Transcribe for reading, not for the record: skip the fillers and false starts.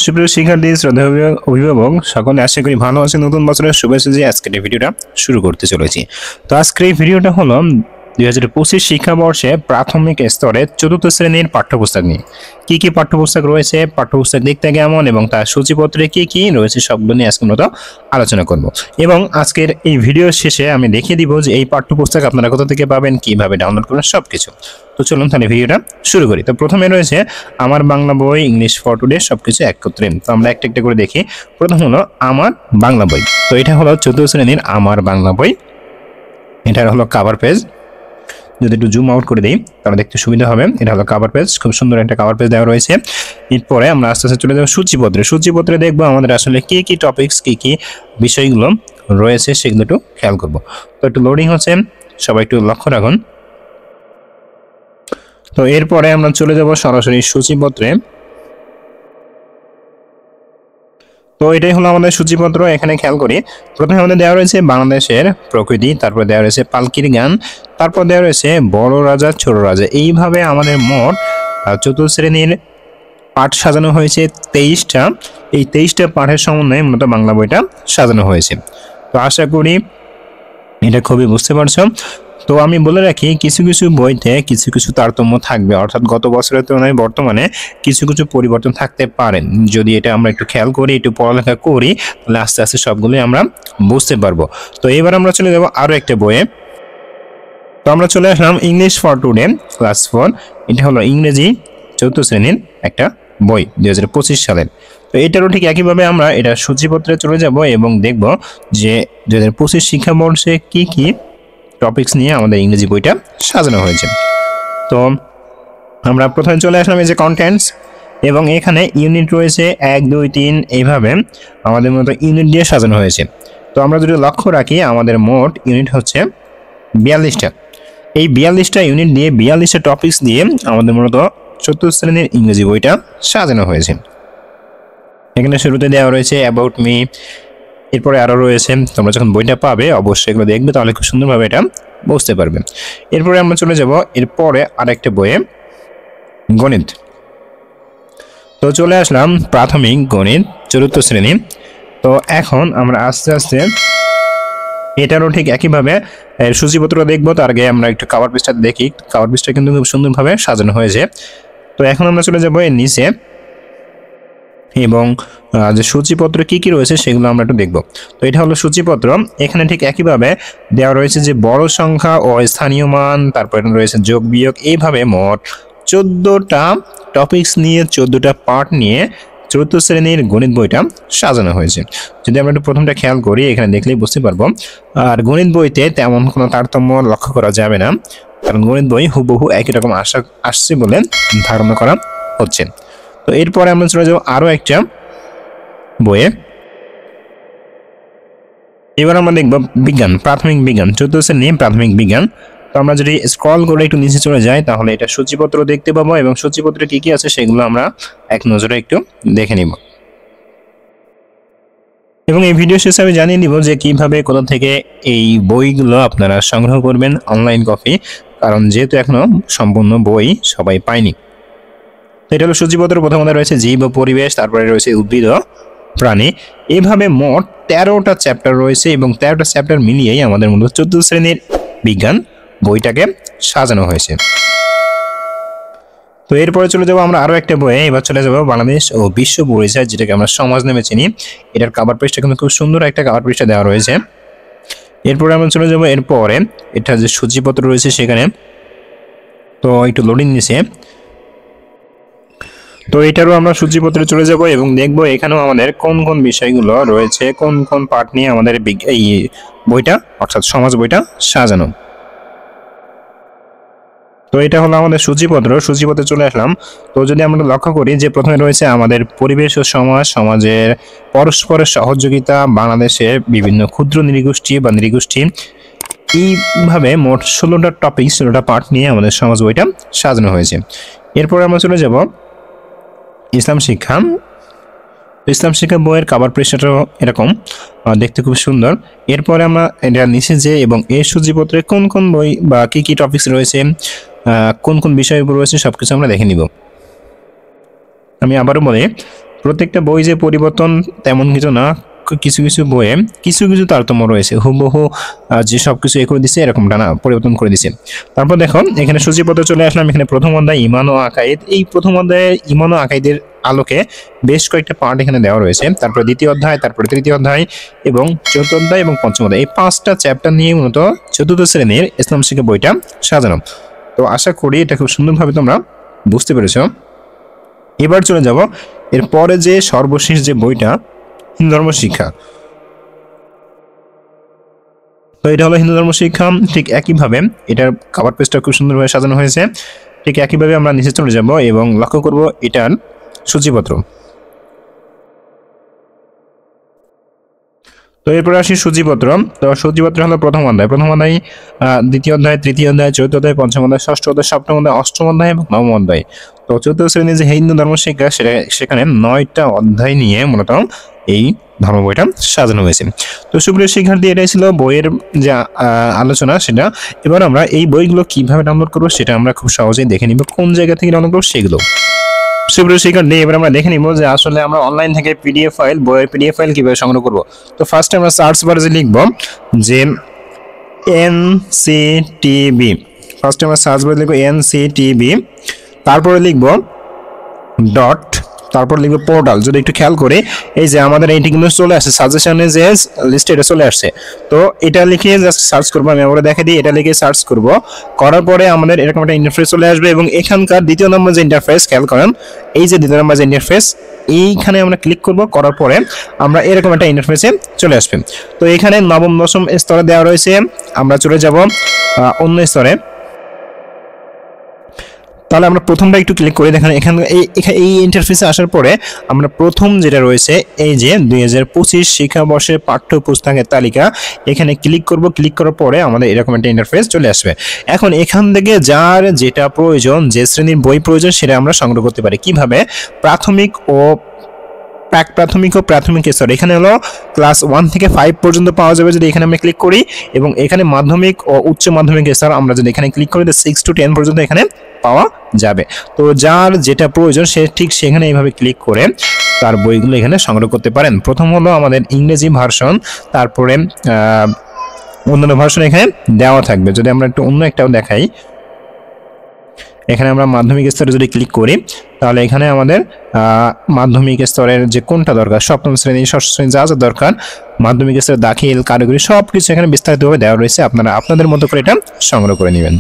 সুপ্রিয় শিক্ষার্থী, শ্রদ্ধেয় অভিভাবক সকলে আশা করি ভালো আছেন। নতুন বছরের শুভেচ্ছা দিয়ে আজকের এই ভিডিওটা শুরু করতে চলেছি। তো আজকের এই ভিডিওটা হলো 2025 শিক্ষাবর্ষে প্রাথমিক স্তরে চতুর্থ শ্রেণীর পাঠ্যপুস্তক নিয়ে। কি কি পাঠ্যপুস্তক রয়েছে, পাঠ্যপুস্তক দেখতে কেমন এবং তার সূচিপত্রে কি কি রয়েছে সবগুলো নিয়ে আজকে মূলত আলোচনা করব। এবং আজকের এই ভিডিওর শেষে আমি দেখিয়ে দিব যে এই পাঠ্যপুস্তক আপনারা কোথা থেকে পাবেন, কিভাবে ডাউনলোড করবেন সবকিছু। তো চলুন তাহলে ভিডিওটা শুরু করি। তো প্রথমে রয়েছে আমার বাংলা বই, ইংলিশ ফর টুডে, সবকিছু একত্রে। তো আমরা একটা একটা করে দেখি। প্রথম হলো আমার বাংলা বই। তো এটা হলো চতুর্থ শ্রেণীর আমার বাংলা বই। এটা হলো কভার পেজ। যদি একটু জুম আউট করে দিই তাহলে দেখতে সুবিধা হবে। এটা হলো কভার পেজ, খুব সুন্দর একটা কভার পেজ দেওয়া রয়েছে। এরপরে আমরা আস্তে আস্তে চলে যাবো সূচিপত্রে। সূচিপত্রে দেখবো আমাদের আসলে কি কি টপিকস, কি কি বিষয়গুলো রয়েছে সেগুলো একটু খেয়াল করব। তো একটু লোডিং হচ্ছে, সবাই একটু লক্ষ্য রাখুন। তো এরপরে আমরা চলে যাব সরাসরি সূচিপত্রে। তো এটাই হলো আমাদের সূচিপত্র। এখানে খেয়াল করি প্রথমে আমাদের দেওয়া রয়েছে বাংলাদেশের প্রকৃতি, তারপর দেওয়া রয়েছে পালকির গান, তারপর দেওয়া রয়েছে বড় রাজা ছোট রাজা। এইভাবে আমাদের মোট চতুর্থ শ্রেণীর পাঠ সাজানো হয়েছে 23টা। এই 23টা পাঠের সমন্বয়ে মূলত বাংলা বইটা সাজানো হয়েছে। তো আশা করি এটা খুবই বুঝতে পারছো। তো আমি বলে রাখি কিছু কিছু বইতে কিছু কিছু তারতম্য থাকবে, অর্থাৎ গত বছরের তুলনায় বর্তমানে কিছু কিছু পরিবর্তন থাকতে পারেন। যদি এটা আমরা একটু খেয়াল করি, একটু পড়ালেখা করি, তাহলে আস্তে আস্তে সবগুলোই আমরা বুঝতে পারবো। তো এবার আমরা চলে যাব আরো একটা বইয়ে। তো আমরা চলে আসলাম ইংলিশ ফর টুডে ক্লাস 4। এটা হলো ইংরেজি চতুর্থ শ্রেণীর একটা বই 2025 সালের। তো এটারও ঠিক একইভাবে আমরা এটা সূচিপত্রে চলে যাব এবং দেখব যে 2025 শিক্ষাবর্ষে কি কি টপিকস নিয়ে আমাদের ইংরেজি বইটা সাজানো হয়েছে। তো আমরা প্রথমে চলে আসলাম এই যে কন্টেন্টস, এবং এখানে ইউনিট রয়েছে 1, 2, 3 এইভাবে আমাদের মতো ইউনিট দিয়ে সাজানো হয়েছে। তো আমরা যদি লক্ষ্য রাখি আমাদের মোট ইউনিট হচ্ছে 42টা। এই 42টা ইউনিট দিয়ে 42টা টপিকস দিয়ে আমাদের মূলত চতুর্থ শ্রেণীর ইংরেজি বইটা সাজানো হয়েছে। এখানে শুরুতে দেওয়া রয়েছে অ্যাবাউট মি, এরপরে আরও রয়েছে। তোমরা যখন বইটা পাবে অবশ্যই এগুলো দেখবে, তাহলে খুব সুন্দরভাবে এটা বুঝতে পারবে। এরপরে আমরা চলে যাব এরপরে আরেকটা বইয়ে গণিত। তো চলে আসলাম প্রাথমিক গণিত চতুর্থ শ্রেণী। তো এখন আমরা আস্তে আস্তে এটারও ঠিক একইভাবে সূচিপত্র দেখবো। তার আগে আমরা একটু কভার পেজটা দেখি। কভার পেজটা কিন্তু খুব সুন্দরভাবে সাজানো হয়েছে। তো এখন আমরা চলে যাব এর নিচে এবং যে সূচিপত্র কি কি রয়েছে সেগুলো আমরা একটু দেখব। তো এটা হলো সূচিপত্র। এখানে ঠিক একইভাবে দেওয়া রয়েছে যে বড় সংখ্যা ও স্থানীয় মান, তারপরে রয়েছে যোগ বিয়োগ। এইভাবে মোট 14টা টপিকস নিয়ে 14টা পার্ট নিয়ে চতুর্থ শ্রেণীর গণিত বইটা সাজানো হয়েছে। যদি আমরা একটু প্রথমটা খেয়াল করি, এখানে দেখলেই বুঝতে পারবো। আর গণিত বইতে তেমন কোনো তারতম্য লক্ষ্য করা যাবে না, কারণ গণিত বই হুবহু একই রকম আসছে বলে ধারণা করা হচ্ছে। তো এরপরে আমরা চলে যাবো আরো একটা বইয়ে। এবার আমরা দেখবো বিজ্ঞান, প্রাথমিক বিজ্ঞান চতুর্থ শ্রেণী প্রাথমিক বিজ্ঞান। তো আমরা যদি স্ক্রল করে একটু নিচে চলে যাই তাহলে এটা সূচিপত্র দেখতে পাবো, এবং সূচিপত্রে কি কি আছে সেগুলো আমরা এক নজরে একটু দেখে নিব। এবং এই ভিডিও শেষে আমি জানিয়ে দিব যে কিভাবে কোথা থেকে এই বইগুলো আপনারা সংগ্রহ করবেন অনলাইন কপি, কারণ যেহেতু এখনো সম্পূর্ণ বই সবাই পায়নি। এটা হলো সূচিপত্র। প্রথমে রয়েছে জীব ও পরিবেশ, তারপরে রয়েছে উদ্ভিদ ও প্রাণী। এইভাবে মোট 13টা চ্যাপ্টার রয়েছে এবং 13টা চ্যাপ্টার মিলিয়েই আমাদের মূলত চতুর্থ শ্রেণীর বিজ্ঞান বইটাকে সাজানো হয়েছে। তো এরপরে চলে যাবো আমরা আরো একটা বইয়ে। এবার চলে যাবো বাংলাদেশ ও বিশ্ব পরিচয়, যেটাকে আমরা সমাজ নামে চিনি। এটার কভার পেজটা কিন্তু খুব সুন্দর একটা কভার পেজটা দেওয়া রয়েছে। এরপরে আমরা চলে যাবো এরপরে এটা যে সূচিপত্র রয়েছে সেখানে। তো একটু লোডিং নিছে। তো এটারও আমরা সূচিপত্রে চলে যাব এবং দেখবো এখানেও আমাদের কোন কোন বিষয়গুলো রয়েছে, কোন কোন পার্ট নিয়ে আমাদের এই বইটা অর্থাৎ সমাজ বইটা সাজানো। তো এটা হলো আমাদের সূচিপত্র। সূচিপত্রে চলে আসলাম। তো যদি আমরা লক্ষ্য করি যে প্রথমে রয়েছে আমাদের পরিবেশ ও সমাজ, সমাজের পরস্পরের সহযোগিতা, বাংলাদেশের বিভিন্ন ক্ষুদ্র নৃগোষ্ঠী বা নৃগোষ্ঠী। এইভাবে মোট 16টা টপিক 16টা পার্ট নিয়ে আমাদের সমাজ বইটা সাজানো হয়েছে। এরপরে আমরা চলে যাব ইসলাম শিক্ষা। ইসলাম শিক্ষা বইয়ের কভার পেজটাও এরকম দেখতে খুব সুন্দর। এরপরে আমরা এটা নিচে যে এবং এই সূচিপত্রে কোন কোন বই বা কি কি টপিকস রয়েছে, কোন কোন বিষয় রয়েছে সবকিছু আমরা দেখে নিব। আমি আবারও বলি প্রত্যেকটা বই যে পরিবর্তন তেমন কিছু না, কিছু কিছু বইয়ে কিছু কিছু তারতম্য রয়েছে, হুবহু যে সবকিছু এ করে দিছে এরকমটা না, পরিবর্তন করে দিছে। তারপর দেখো এখানে সূচিপত্র চলে আসলাম। এখানে প্রথম অধ্যায় ঈমান ও আকায়েদ, এই প্রথম অধ্যায়ে ঈমান ও আকায়েদের আলোকে বেশ কয়েকটা পার্ট এখানে দেওয়া রয়েছে। তারপর দ্বিতীয় অধ্যায়, তারপর তৃতীয় অধ্যায় এবং চতুর্থ অধ্যায় এবং পঞ্চম অধ্যায়, এই 5টা চ্যাপ্টার নিয়ে মূলত চতুর্থ শ্রেণীর ইসলাম শিক্ষা বইটা সাজানো। তো আশা করি এটা খুব সুন্দরভাবে তোমরা বুঝতে পেরেছো। এবার চলে যাব এরপরে যে সর্বশেষ যে বইটা, হিন্দু ধর্ম শিক্ষা। তো এটা হলো হিন্দু ধর্ম শিক্ষা। ঠিক একইভাবে এটার কভার পেজটা খুব সুন্দরভাবে সাজানো হয়েছে। ঠিক একইভাবে আমরা নিচে চলে যাব এবং লক্ষ্য করব এটার সূচিপত্র। তো এরপর আসি সূচিপত্র। তো সূচিপত্র হলো প্রথম অধ্যায়, দ্বিতীয় অধ্যায়, তৃতীয় অধ্যায়, চতুর্থ অধ্যায়, পঞ্চম অধ্যায়, ষষ্ঠ অধ্যায়, সপ্তম অধ্যায়, অষ্টম অধ্যায় এবং নবম অধ্যায়। তো চতুর্থ শ্রেণীর যে হিন্দু ধর্ম শিক্ষা সেখানে 9টা অধ্যায় নিয়ে মূলত এই ধর্ম বইটা সাজানো হয়েছে। তো সুপ্রিয় শিক্ষার্থী, এটাই ছিল বইয়ের যে আলোচনা সেটা। এবার আমরা এই বইগুলো কিভাবে ডাউনলোড করবো সেটা আমরা খুব সহজেই দেখে নিব, কোন জায়গা থেকে ডাউনলোড করবো সেগুলো। সুপ্রিয় শিক্ষার্থী, এবার আমরা দেখে নিব যে আসলে আমরা অনলাইন থেকে পিডিএফ ফাইল, বইয়ের পিডিএফ ফাইল কিভাবে সংগ্রহ করব। তো ফার্স্টে আমরা সার্চ বারে যে লিখব যে এনসিটিবি, ফার্স্টে আমরা সার্চ বারে লিখব এনসিটিবি, তারপরে লিখব ডট, তারপর লিখবো পোর্টাল। যদি একটু খেয়াল করে এই যে আমাদের এইটি কিন্তু চলে আসছে সাজেশনে যে লিস্টে, এটা চলে আসছে। তো এটা লিখে জাস্ট সার্চ করবো, আমি আবার দেখে দিই, এটা লিখে সার্চ করব, করার পরে আমাদের এরকম একটা ইন্টারফেস চলে আসবে এবং এখানকার দ্বিতীয় নম্বর যে ইন্টারফেস, খেয়াল করেন এই যে দ্বিতীয় নম্বর যে ইন্টারফেস, এইখানে আমরা ক্লিক করব, করার পরে আমরা এরকম একটা ইন্টারফেসে চলে আসবে। তো এখানে নবম দশম স্তরে দেওয়া রয়েছে, আমরা চলে যাব অন্য স্তরে। তাহলে আমরা প্রথমটা একটু ক্লিক করে দেখেন, এখানে এই ইন্টারফেসে আসার পরে আমরা প্রথম যেটা রয়েছে এই যে 2025 শিক্ষাবর্ষের পাঠ্যপুস্তকের তালিকা, এখানে ক্লিক করব। ক্লিক করার পরে আমাদের এরকম একটা ইন্টারফেস চলে আসবে। এখন এখান থেকে যার যেটা প্রয়োজন, যে শ্রেণীর বই প্রয়োজন সেটা আমরা সংগ্রহ করতে পারি। কিভাবে? প্রাথমিক ও প্রাথমিক ও প্রাথমিক স্তর, এখানে হলো ক্লাস 1 থেকে 5 পর্যন্ত পাওয়া যাবে যদি এখানে আমরা ক্লিক করি, এবং এখানে মাধ্যমিক ও উচ্চ মাধ্যমিক স্তর আমরা যদি এখানে ক্লিক করি 6 to 10 পর্যন্ত এখানে পাওয়া যাবে। তো যার যেটা প্রয়োজন সে ঠিক সেখানে এইভাবে ক্লিক করে তার বইগুলো এখানে সংগ্রহ করতে পারেন। প্রথম হলো আমাদের ইংরেজি ভার্সন, তারপরে অন্যান্য ভার্সন এখানে দেওয়া থাকবে। যদি আমরা একটু অন্য একটাও দেখাই, এখানে আমরা মাধ্যমিক স্তরে যদি ক্লিক করি তাহলে এখানে আমাদের মাধ্যমিক স্তরের যে কোনটা দরকার, সপ্তম শ্রেণী, ষষ্ঠ শ্রেণী, যা যা দরকার মাধ্যমিক স্তরে দাখিল, কারিগরি, সবকিছু এখানে বিস্তারিতভাবে দেওয়া রয়েছে। আপনারা আপনাদের মতো করে এটা সংগ্রহ করে নেবেন।